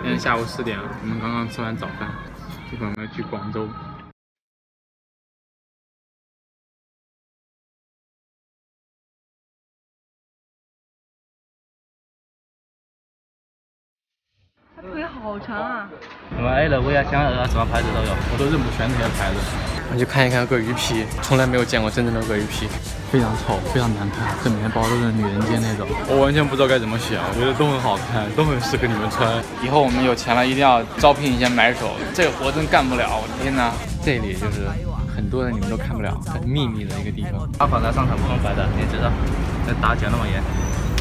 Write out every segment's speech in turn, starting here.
现在下午4点了，我们刚刚吃完早饭，一会儿我们要去广州。他腿好长啊！什么 LV 啊、香儿啊，什么牌子都有，我都认不全这些牌子。我去看一看鳄鱼皮，从来没有见过真正的鳄鱼皮，非常丑，非常难看，这里面包都是女人肩那种，我完全不知道该怎么选，我觉得都很好看，都很适合你们穿。以后我们有钱了，一定要招聘一些买手，这个活真干不了，我的天哪！这里就是很多人你们都看不了，很秘密的一个地方。它放在商场不能摆的，你知道，这打架那么严，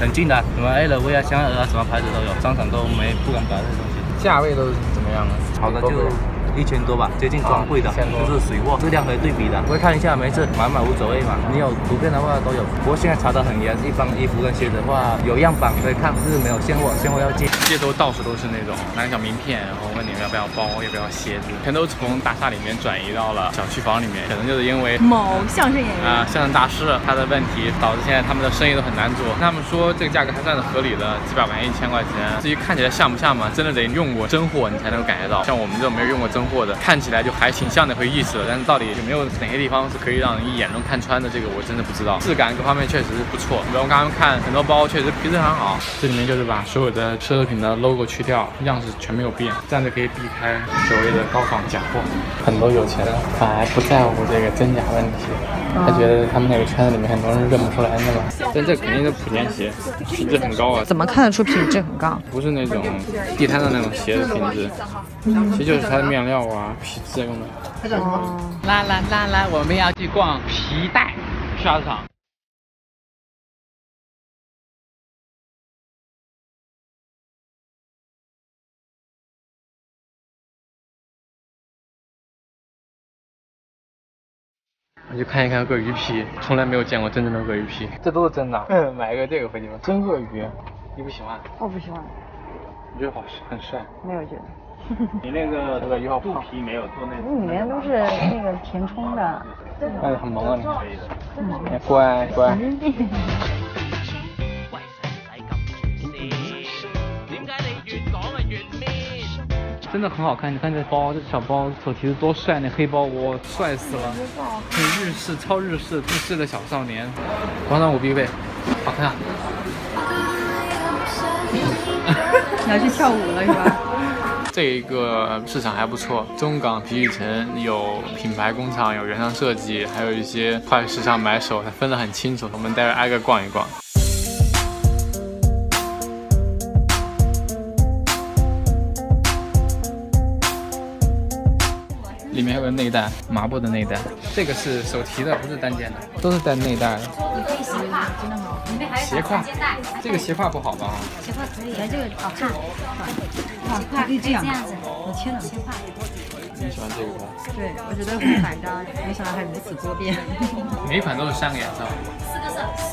很近的，什么 LV 啊、香儿啊，什么牌子都有，商场都不敢摆这些东西。价位都是怎么样的？好的就1000多吧，接近专柜的，就是水货，质量可以对比的。我会看一下，没事，买无所谓嘛。你有图片的话都有，不过现在查得很严，一般衣服跟鞋子的话有样板可以看，就是没有现货，现货要进。街头到处都是那种拿个小名片，然后问你们要不要包，要不要鞋子，全都从大厦里面转移到了小区房里面，可能就是因为某相声演员相声大师他的问题，导致现在他们的生意都很难做。他们说这个价格还算是合理的，几百块钱、1000块钱，至于看起来像不像嘛，真的得用过真货你才能够感觉到。像我们这种没有用过真货的，看起来就还挺像那回意思的，但是到底有没有哪些地方是可以让人一眼中看穿的，这个我真的不知道。质感各方面确实是不错，比如我刚刚看很多包确实皮质很好，这里面就是把所有的奢侈品的 logo 去掉，样式全没有变，这样就可以避开所谓的高仿假货。很多有钱人反而不在乎这个真假问题，他觉得他们那个圈子里面很多人认不出来的嘛。但这肯定是莆田鞋，品质很高啊。怎么看得出品质很高？不是那种地摊的那种鞋的品质，其实就是它的面料啊、皮质用的。来，我们要去逛皮带批发市场。我去看一看鳄鱼皮，从来没有见过真正的鳄鱼皮，这都是真的。买一个这个回去吧，真鳄鱼，你不喜欢？我不喜欢。我觉得好很帅。没有觉得。你那个鳄鱼肚皮没有做那种，里面都是那个填充的。那很萌啊你。乖。真的很好看，你看这包，这小包手提的多帅，那黑包哇，帅死了，很日式，超日式的小少年，广场舞必备，好看。你要去跳舞了是吧？这一个市场还不错，中港皮具城有品牌工厂，有原创设计，还有一些快时尚买手，它分得很清楚。我们待会挨个逛一逛。里面还有个内袋，麻布的内袋，这个是手提的，不是单件的，都是带内袋的。你可以斜挎，真的吗？里面还有斜挎，这个斜挎不好吧？斜挎可以，这个好看。哇，它可以这样子，我天哪！斜挎。你喜欢这个吧？对，我觉得很百搭，没想到还如此多变。每一款都是3个颜色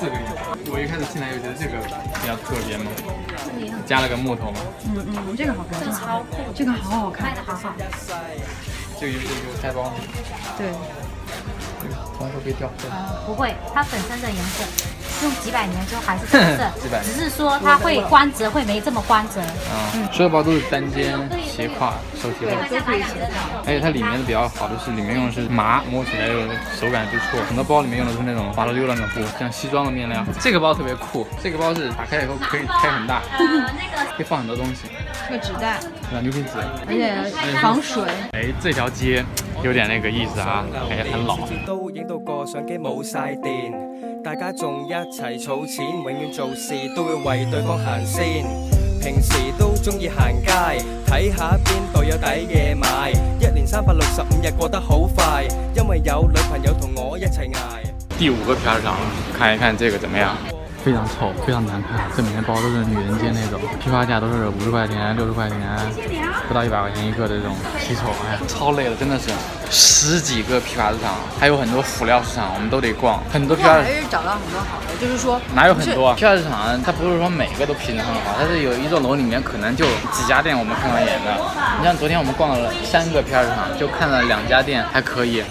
，4个颜色。我一开始进来就觉得这个比较特别嘛，加了个木头嘛。这个好看，超酷，这个好好看，卖的好好。这个有塞包吗？对。什么时候可以掉色？不会，它本身的颜色用几百年之后还是这色，只是说它会光泽会没这么光泽。所有包都是单肩斜挎手提包，而且它里面的比较好的是里面用的是麻，摸起来有手感不错。很多包里面用的是那种滑溜溜的那种布，像西装的面料。这个包特别酷，这个包是打开以后可以开很大，可以放很多东西。是个纸袋，牛皮纸，而且防水。哎，这条街有点那个意思啊，感觉很老。都影到個相機冇晒電，大家仲一齊儲錢，永遠做事都會為對方行先。平時都中意行街，睇下邊度有抵嘢買。1年365日過得好快，因為有女朋友同我一齊捱。第5個批發市場，看一看這個怎麼樣？非常丑，非常難看，這裡面包都是女人肩那種，批發價都是50塊錢、60塊錢，不到100塊錢一個的這種奇醜，哎呀，超累的，真的是10幾個批發市場，還有很多輔料市場，我們都得逛。很多批發市場還是找到很多好的，就是說哪有很多啊？批發市場它不是說每個都品質很好，它是有一座樓裡面可能就幾家店我們看完眼的。你像昨天我們逛了3個批發市場，就看了2家店還可以。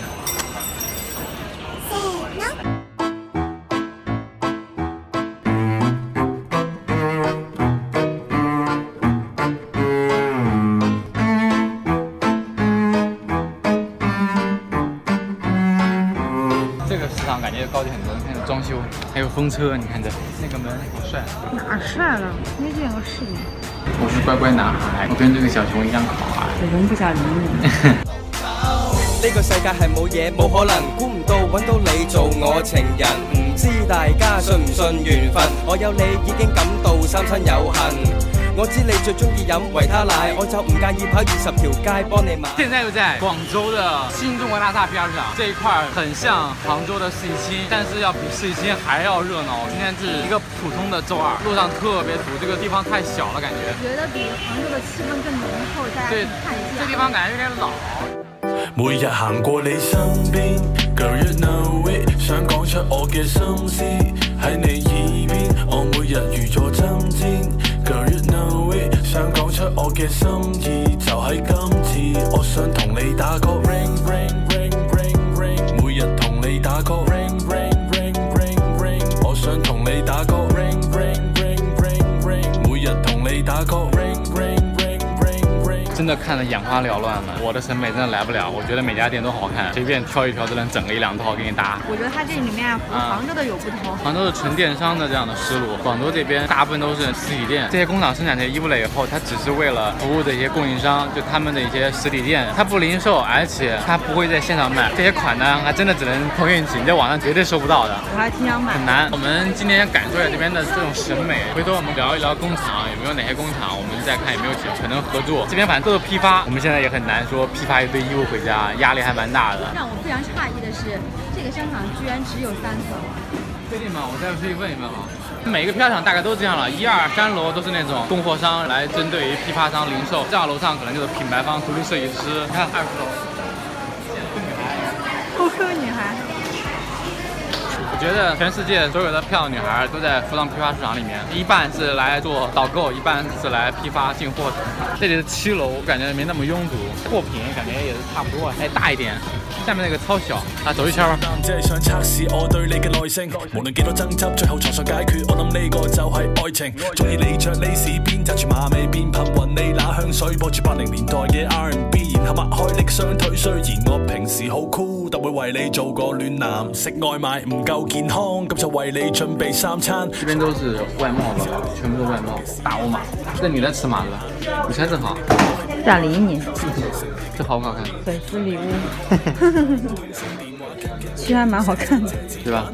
场感觉高级很多。你看这装修，还有风车，你看这那个门好帅。哪帅了？没见过世面。我是乖乖男孩，我跟这个小熊一样可爱。我容不下你。呢個世界係冇嘢冇可能，估唔到揾到你做我情人，唔知大家信唔信緣分？我有你已經感到三親有幸。我知你最中意飲維他奶，我就唔介意跑20條街幫你買。现在就在广州的新中国大厦边上，这一块很像杭州的世纪青，但是要比世纪青还要热闹。今天是一个普通的周二，路上特别堵，这个地方太小了，感觉。觉得比杭州的气氛更浓厚，大家可以看一下。这地方感觉有点老。每日行過你身邊 ，Girl you know it， 想講出我嘅心思喺你耳邊，我每日如坐針氈 ，Girl you know it， 想講出我嘅心意就喺今次，我想同你打個 ring ring ring ring ring， 每日同你打個 ring ring ring ring ring， 我想同你打個 ring ring ring ring ring， 每日同你打個 ring ring。真的看得眼花缭乱了，我的审美真的来不了。我觉得每家店都好看，随便挑一挑都能整个1、2套给你搭。我觉得它这里面和杭州的有不同。杭州是纯电商的这样的思路，广州这边大部分都是实体店。这些工厂生产这些衣服了以后，它只是为了服务这些供应商，就他们的一些实体店，它不零售，而且它不会在现场卖。这些款呢，还真的只能碰运气，你在网上绝对搜不到的。我还挺想买，很难。我们今天感受一下这边的这种审美，回头我们聊一聊工厂有没有哪些工厂，我们再看有没有可能合作。这边反正都是批发，我们现在也很难说批发一堆衣服回家，压力还蛮大的。让我非常诧异的是，这个商场居然只有3层。确定吗？我再去问一问哈。每个批发厂大概都这样了，1、2、3楼都是那种供货商来针对于批发商零售，这样楼上可能就是品牌方、独立设计师。你看20楼，偷偷女孩。我觉得全世界所有的漂亮女孩都在服装批发市场里面，一半是来做导购，一半是来批发进货的。这里是7樓，感觉没那么拥堵，货品感觉也是差不多，哎，大一点。下面那个超小，走一圈吧。只係想測試我對你嘅耐性，無論幾多爭執，最後床上解決。我諗呢個就係愛情。中意你着呢士邊，揸住馬尾辮，噴暈你那香水，播住80年代嘅 R&B， 然後擘開你雙腿。雖然我平時好酷，但會為你做個暖男。食外賣唔夠健康，咁就為你準備3餐。這邊都是外貿的，全部都外貿，大歐碼。這你在吃嘛？對吧？你猜正好。大理你。这好不好看？粉丝礼物。其实还蛮好看的，对吧？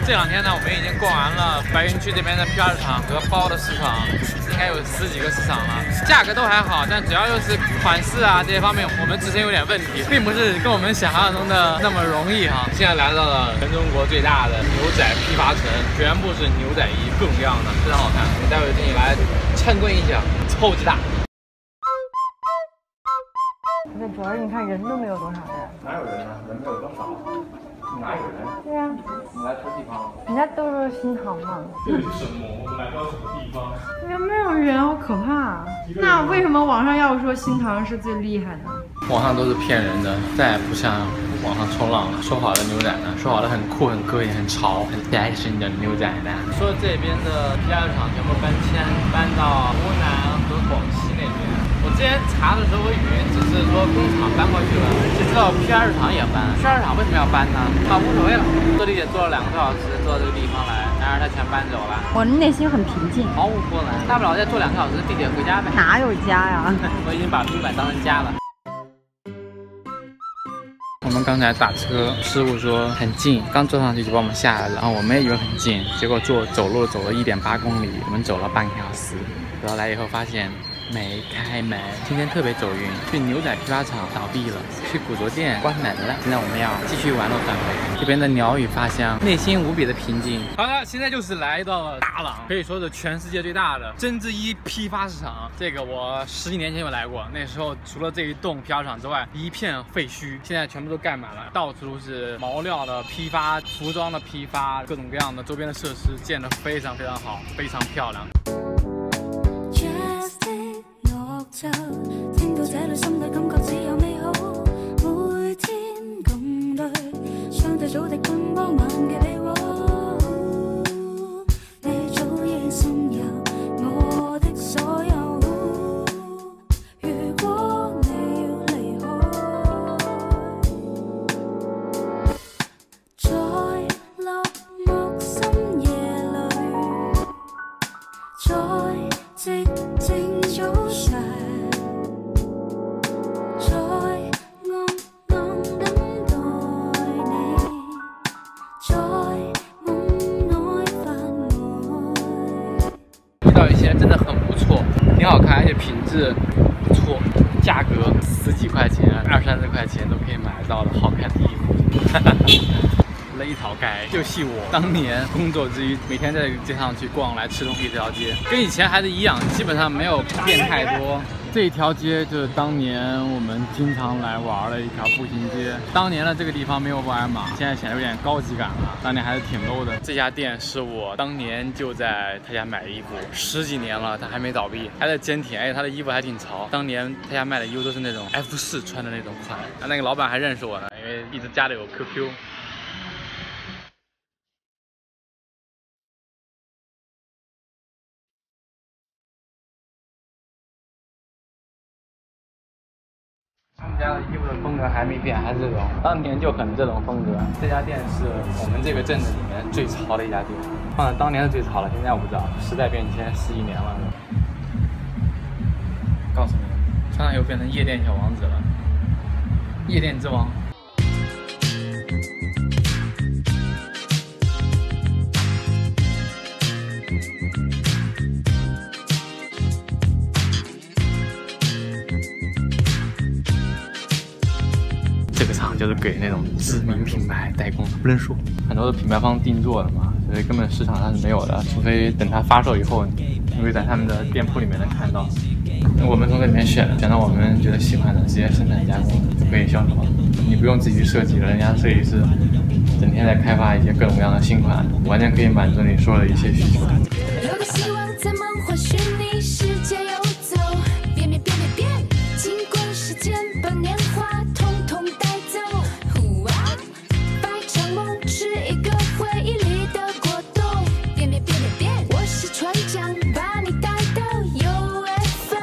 这2天呢，我们已经逛完了白云区这边的批发市场和包的市场，应该有10几个市场了，价格都还好，但主要就是款式啊这些方面，我们自身有点问题，并不是跟我们想象中的那么容易哈。现在来到了全中国最大的牛仔批发城，全部是牛仔衣，各种各样的，非常好看。我们待会进去来参观一下，超级大。不是，主要是你看人都没有多少人。哪有人啊？人没有多少，哪有人？对呀、你来什么地方？人家都说新塘嘛。这是什么？我们来到什么地方？没有人，好可怕、那为什么网上要说新塘是最厉害的？网上都是骗人的，再也不像网上冲浪了。说好的牛仔呢？说好的很酷、很膈应、很潮、很 fashion 的牛仔呢？说这边的批发厂全部搬迁，搬到湖南和广西那边。我之前查的时候，我以为只是说工厂搬过去了，谁知道批发市场也搬。批发市场为什么要搬呢？无所谓了，坐地铁坐了2个多小时，坐到这个地方来，然而他全搬走了。我内心很平静，毫无波澜，大不了再坐2个小时地铁回家呗。哪有家呀？我已经把宾馆当成家了。我们刚才打车，师傅说很近，刚坐上去就把我们下来了，然后我们也以为很近，结果走路走了1.8公里，我们走了半个小时，回来以后发现没开门。今天特别走运，去牛仔批发厂倒闭了，去古着店关门了。现在我们要继续玩路返回。这边的鸟语发香，内心无比的平静。好了，现在就是来到了大朗，可以说是全世界最大的针织衣批发市场。这个我10几年前有来过，那时候除了这一栋批发厂之外，一片废墟，现在全部都盖满了，到处都是毛料的批发、服裝的批发，各种各样的周边的设施建得非常非常好，非常漂亮。聽到這裏心裏感覺只有美好，每天共對，相對早的奔波晚嘅你我，你早已滲入我的所有。如果你要離開，再不错，价格10几块钱、20、30块钱都可以买到的好看的衣服。勒桃街就系我当年工作之余，每天在街上去逛来吃东西这条街，跟以前还是一样，基本上没有变太多。这一条街就是当年我们经常来玩的一条步行街。当年的这个地方没有沃尔玛，现在显得有点高级感了，当年还是挺 low 的。这家店是我当年就在他家买的衣服，10几年了，他还没倒闭，还在坚挺，而且他的衣服还挺潮。当年他家卖的衣服都是那种 F4穿的那种款，那个老板还认识我呢，因为一直加的有 QQ。他们家的衣服的风格还没变，还是这种，当年就很这种风格。这家店是我们这个镇子里面最潮的一家店，放在当年是最潮了，现在我不知道，时代变迁10几年了。告诉你，穿上以后变成夜店小王子了，夜店之王。这个厂就是给那种知名品牌代工的，不能说很多的品牌方定做的嘛，所以根本市场上是没有的，除非等它发售以后，你会在他们的店铺里面能看到。我们从这里面选到我们觉得喜欢的，直接生产加工就可以销售，你不用自己去设计了，人家设计师整天在开发一些各种各样的新款，完全可以满足你所有的一切需求。有个希望在梦幻虚拟世界游走，变变变变变，尽管时间把年华统统带走。白长梦是一个回忆里的果冻，变变变变变，我是船长，把你带到 UFO。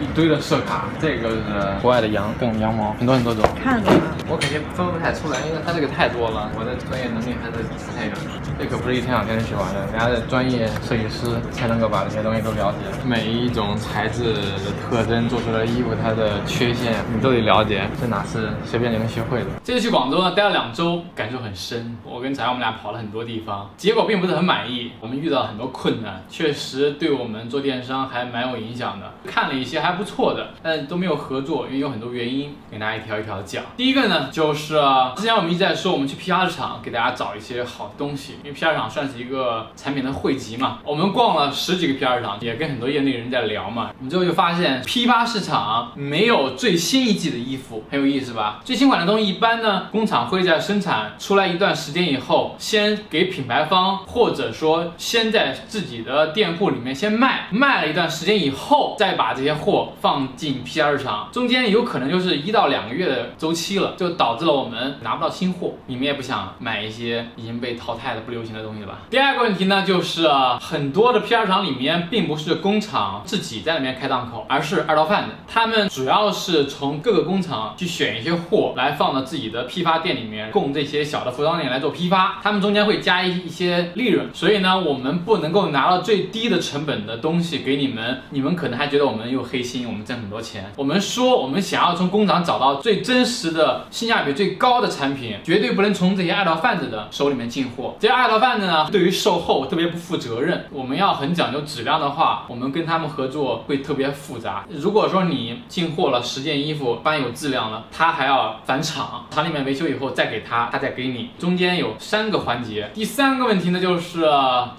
一堆的色卡，这个是国外的羊，各种羊毛，很多很多种。看着呢。我肯定分不太出来，因为它这个太多了，我的专业能力还是不太有。这可不是一天两天就学完的，人家的专业设计师才能够把这些东西都了解。每一种材质的特征做出来的衣服，它的缺陷你都得了解，这哪是随便就能学会的。这次去广州呢，待了2周，感受很深。我跟彩我们俩跑了很多地方，结果并不是很满意，我们遇到很多困难，确实对我们做电商还蛮有影响的。看了一些还不错的，但都没有合作，因为有很多原因，给大家一条一条讲。第一个呢，就是之前我们一直在说，我们去批发市场给大家找一些好的东西，因为批发市场算是一个产品的汇集嘛。我们逛了10几个批发市场，也跟很多业内人在聊嘛。我们最后就发现，批发市场没有最新一季的衣服，很有意思吧？最新款的东西一般呢，工厂会在生产出来一段时间以后，先给品牌方，或者说先在自己的店铺里面先卖了一段时间以后，再把这些货放进批发市场，中间有可能就是1到2个月的周期了，就导致了我们拿不到新货。你们也不想买一些已经被淘汰的不流行的东西了吧？第二个问题呢，就是很多的批发市场里面并不是工厂自己在那边开档口，而是二道贩子，他们主要是从各个工厂去选一些货来放到自己的批发店里面，供这些小的服装店来做批发，他们中间会加一些利润，所以呢，我们不能够拿到最低的成本的东西给你们，你们可能还觉得我们有黑心，我们挣很多钱。我们说我们想要从工厂找到最真实的性价比最高的产品，绝对不能从这些二道贩子的手里面进货。这些二道贩子呢，对于售后特别不负责任，我们要很讲究质量的话，我们跟他们合作会特别复杂。如果说你进货了10件衣服，发现有质量了，他还要返厂，厂里面维修以后再给他再给你，中间有3个环节。第3个问题呢，就是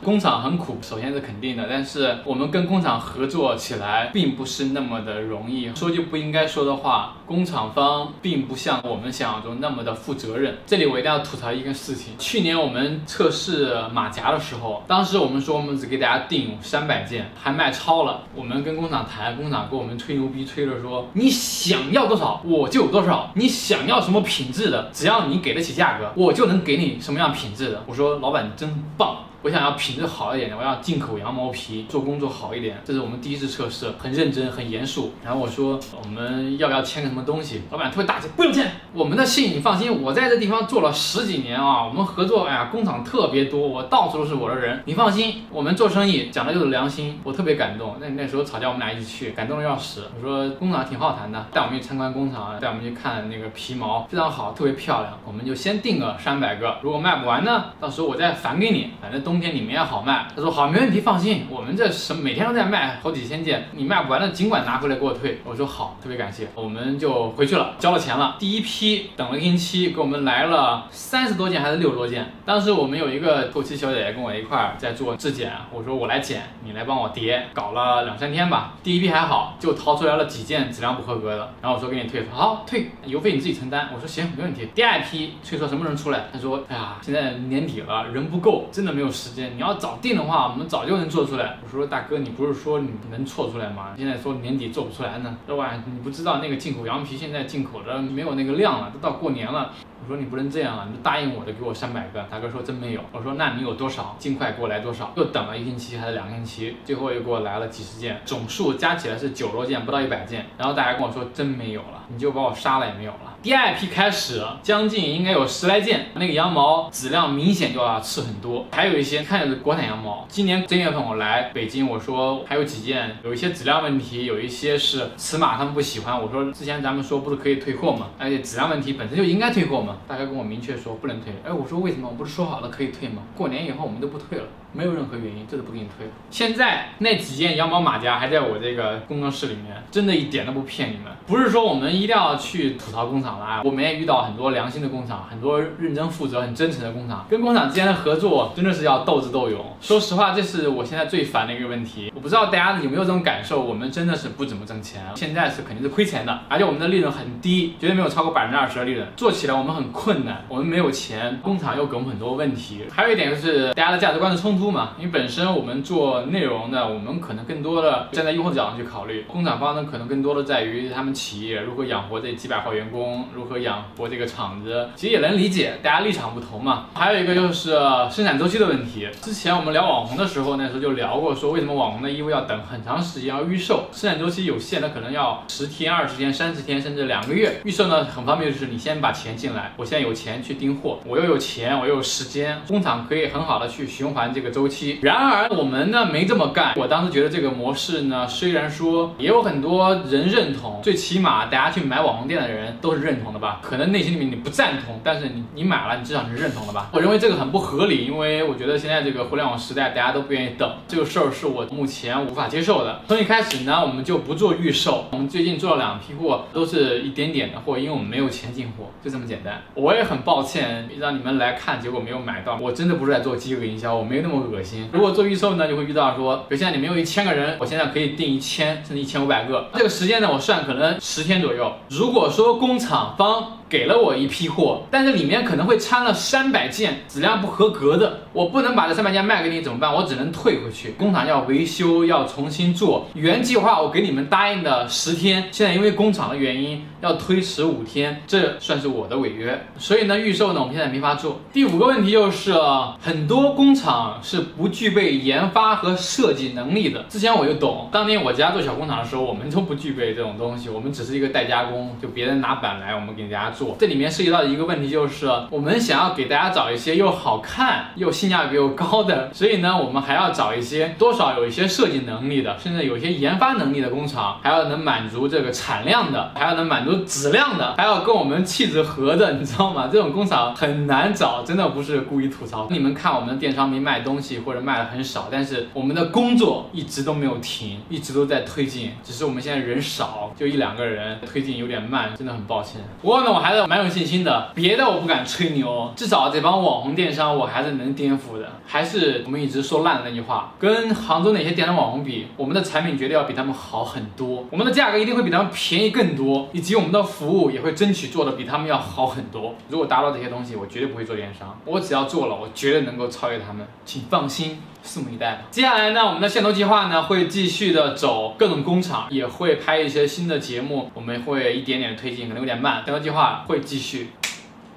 工厂很苦，首先是肯定的，但是我们跟工厂合作起来并不是那么的容易。说句不应该说的话，工厂方并不像我们想象中那么的负责任。这里我一定要吐槽一个事情，去年我们测试马甲的时候，当时我们说我们只给大家订300件，还卖超了。我们跟工厂谈，工厂跟我们吹牛逼，吹着说你想要多少我就有多少，你想要什么品质的，只要你给得起价格，我就能给你什么样品质的。我说老板你真棒，我想要品质好一点的，我要进口羊毛皮，做工做好一点。这是我们第一次测试，很认真很严肃。然后我说我们要不要签个什么东西，老板特别大气，不用签，我们的信你放心，我在这地方做了10几年啊，我们合作，哎呀工厂特别多，我到处都是我的人，你放心，我们做生意讲的就是良心。我特别感动。那时候吵架我们俩一起去，感动的要死。我说工厂挺好谈的，带我们去参观工厂，带我们去看那个皮毛，非常好，特别漂亮。我们就先订个300个，如果卖不完呢，到时候我再返给你，反正冬天你们也好卖。他说好，没问题，放心，我们这每天都在卖好几千件，你卖不完的尽管拿回来给我退。我说好，特别感谢。我们就回去了，交了钱了。第一批等了1星期，给我们来了30多件还是60多件。当时我们有一个后期小姐姐跟我一块儿在做质检，我说我来检，你来帮我叠，搞了2、3天吧。第一批还好，就淘出来了几件质量不合格的，然后我说给你退，好退，邮费你自己承担。我说行，没问题。第2批催说什么时候出来？他说哎呀，现在年底了，人不够，真的没有时间。你要早定的话，我们早就能做出来。我说大哥，你不是说你能做出来吗？现在说年底做不出来呢。说哇，你不知道那个进口羊皮现在进口的没有那个量了，都到过年了。我说你不能这样啊，你就答应我的，给我300个。大哥说真没有。我说那你有多少？尽快给我来多少。又等了1星期还是2星期，最后又给我来了几十件，总数加起来是90多件，不到100件。然后大家跟我说真没有了，你就把我杀了也没有了。第2批开始，将近应该有10来件，那个羊毛质量明显就要次很多。还有一些看着是国产羊毛，今年正月份我来北京，我说还有几件有一些质量问题，有一些是尺码他们不喜欢。我说之前咱们说不是可以退货吗？而且质量问题本身就应该退货嘛。大家跟我明确说不能退。哎，我说为什么？我不是说好了可以退吗？过年以后我们都不退了，没有任何原因，这都不给你退了。现在那几件羊毛马甲还在我这个工作室里面，真的一点都不骗你们。不是说我们一定要去吐槽工厂了啊，我们也遇到很多良心的工厂，很多认真负责、很真诚的工厂。跟工厂之间的合作真的是要斗智斗勇。说实话，这是我现在最烦的一个问题。我不知道大家有没有这种感受，我们真的是不怎么挣钱，现在是肯定是亏钱的，而且我们的利润很低，绝对没有超过20%的利润。做起来我们很困难，我们没有钱，工厂又给我们很多问题。还有一点就是大家的价值观的冲突嘛，因为本身我们做内容的，我们可能更多的站在用户角度去考虑，工厂方呢可能更多的在于他们企业如何养活这几百号员工，如何养活这个厂子，其实也能理解，大家立场不同嘛。还有一个就是生产周期的问题。之前我们聊网红的时候，那时候就聊过，说为什么网红的衣服要等很长时间，要预售，生产周期有限的可能要10天、20天、30天，甚至2个月。预售呢很方便，就是你先把钱进来，我现在有钱去订货，我又有钱，我又有时间，工厂可以很好的去循环这个周期。然而我们呢没这么干。我当时觉得这个模式呢，虽然说也有很多人认同，最起码大家去买网红店的人都是认同的吧，可能内心里面你不赞同，但是你买了，你至少是认同的吧。我认为这个很不合理，因为我觉得现在这个互联网时代大家都不愿意等，这个事儿是我目前无法接受的。从一开始呢，我们就不做预售，我们最近做了2批货，都是一点点的货，因为我们没有钱进货，就这么简单。我也很抱歉让你们来看，结果没有买到，我真的不是在做饥饿营销，我没有那么恶心。如果做预售呢，就会遇到说，比如现在你们有1000个人，我现在可以订1000甚至1500个，这个时间呢，我算可能10天左右。如果说工厂方给了我一批货，但是里面可能会掺了300件质量不合格的，我不能把这300件卖给你怎么办？我只能退回去，工厂要维修，要重新做。原计划我给你们答应的10天，现在因为工厂的原因要推迟5天，这算是我的违约。所以呢，预售呢我们现在没法做。第5个问题就是很多工厂是不具备研发和设计能力的。之前我就懂，当年我家做小工厂的时候，我们都不具备这种东西，我们只是一个代加工，就别人拿板来，我们给大家做。这里面涉及到的一个问题就是，我们想要给大家找一些又好看又性价比又高的，所以呢，我们还要找一些多少有一些设计能力的，甚至有一些研发能力的工厂，还要能满足这个产量的，还要能满足质量的，还要跟我们气质合的，你知道吗？这种工厂很难找，真的不是故意吐槽。你们看我们的电商没卖东西或者卖的很少，但是我们的工作一直都没有停，一直都在推进，只是我们现在人少，就1、2个人，推进有点慢，真的很抱歉。不过呢，我还是蛮有信心的，别的我不敢吹牛，至少这帮网红电商我还是能颠覆的。还是我们一直说烂的那句话，跟杭州那些电商网红比，我们的产品绝对要比他们好很多，我们的价格一定会比他们便宜更多，以及我们的服务也会争取做的比他们要好很多。如果达到这些东西，我绝对不会做电商，我只要做了，我绝对能够超越他们，请放心，拭目以待吧。接下来呢，我们的线头计划呢会继续的走各种工厂，也会拍一些新的节目，我们会一点点推进，可能有点慢，线头计划会继续。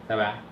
拜拜。